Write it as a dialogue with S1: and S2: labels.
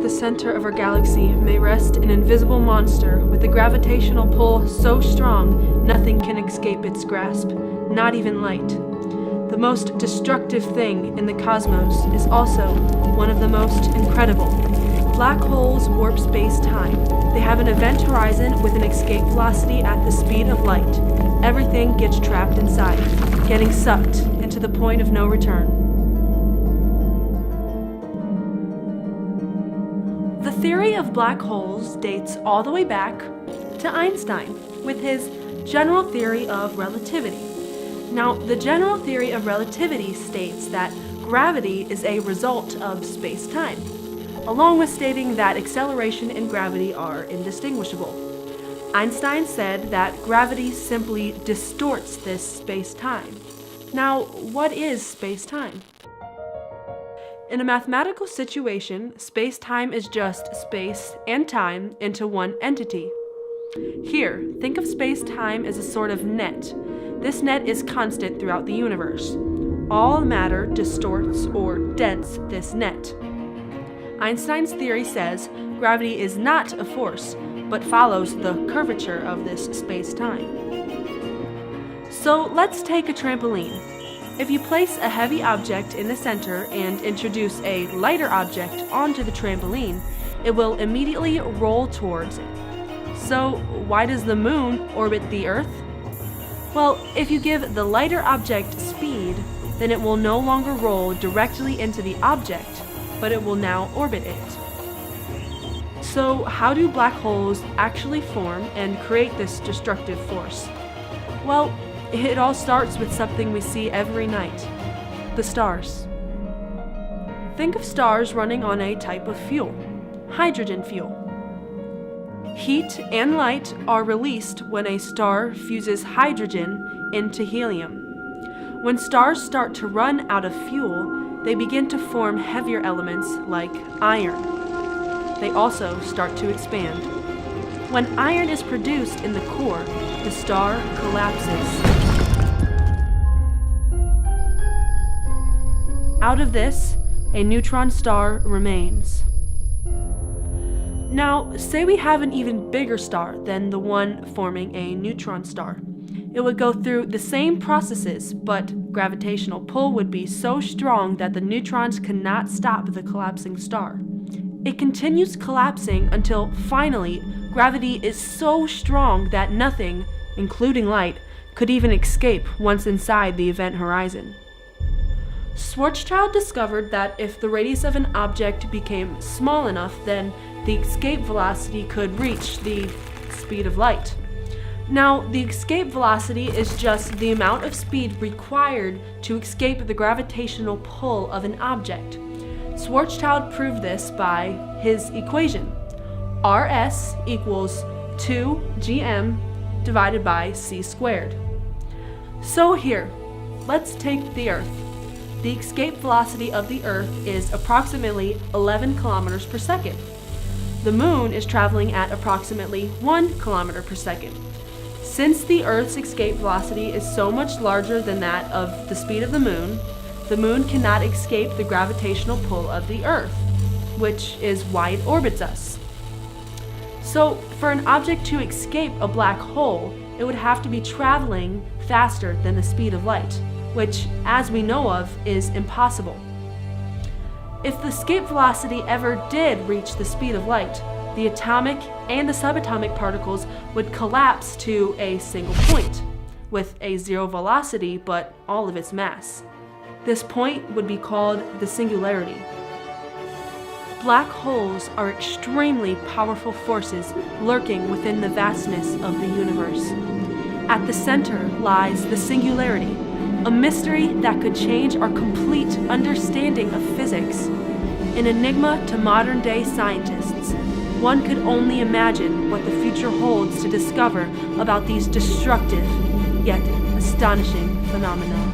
S1: the center of our galaxy may rest an invisible monster with a gravitational pull so strong nothing can escape its grasp, not even light. The most destructive thing in the cosmos is also one of the most incredible. Black holes warp space-time. They have an event horizon with an escape velocity at the speed of light. Everything gets trapped inside, getting sucked into the point of no return. The theory of black holes dates all the way back to Einstein with his general theory of relativity. Now, the general theory of relativity states that gravity is a result of space-time, along with stating that acceleration and gravity are indistinguishable. Einstein said that gravity simply distorts this space-time. Now, what is space-time? In a mathematical situation, space-time is just space and time into one entity. Here, think of space-time as a sort of net. This net is constant throughout the universe. All matter distorts or dents this net. Einstein's theory says gravity is not a force, but follows the curvature of this space-time. So let's take a trampoline. If you place a heavy object in the center and introduce a lighter object onto the trampoline, it will immediately roll towards it. So why does the moon orbit the Earth? Well, if you give the lighter object speed, then it will no longer roll directly into the object, but it will now orbit it. So how do black holes actually form and create this destructive force? Well, it all starts with something we see every night: the stars. Think of stars running on a type of fuel, hydrogen fuel. Heat and light are released when a star fuses hydrogen into helium. When stars start to run out of fuel, they begin to form heavier elements like iron. They also start to expand. When iron is produced in the core, the star collapses. Out of this, a neutron star remains. Now, say we have an even bigger star than the one forming a neutron star. It would go through the same processes, but gravitational pull would be so strong that the neutrons cannot stop the collapsing star. It continues collapsing until finally gravity is so strong that nothing, including light, could even escape once inside the event horizon. Schwarzschild discovered that if the radius of an object became small enough, then the escape velocity could reach the speed of light. Now, the escape velocity is just the amount of speed required to escape the gravitational pull of an object. Schwarzschild proved this by his equation. Rs equals 2gm divided by c squared. So here, let's take the Earth. The escape velocity of the Earth is approximately 11 kilometers per second. The Moon is traveling at approximately 1 kilometer per second. Since the Earth's escape velocity is so much larger than that of the speed of the Moon cannot escape the gravitational pull of the Earth, which is why it orbits us. So, for an object to escape a black hole, it would have to be traveling faster than the speed of light, which, as we know of, is impossible. If the escape velocity ever did reach the speed of light, the atomic and the subatomic particles would collapse to a single point, with a zero velocity but all of its mass. This point would be called the singularity. Black holes are extremely powerful forces lurking within the vastness of the universe. At the center lies the singularity, a mystery that could change our complete understanding of physics. An enigma to modern-day scientists. One could only imagine what the future holds to discover about these destructive, yet astonishing phenomena.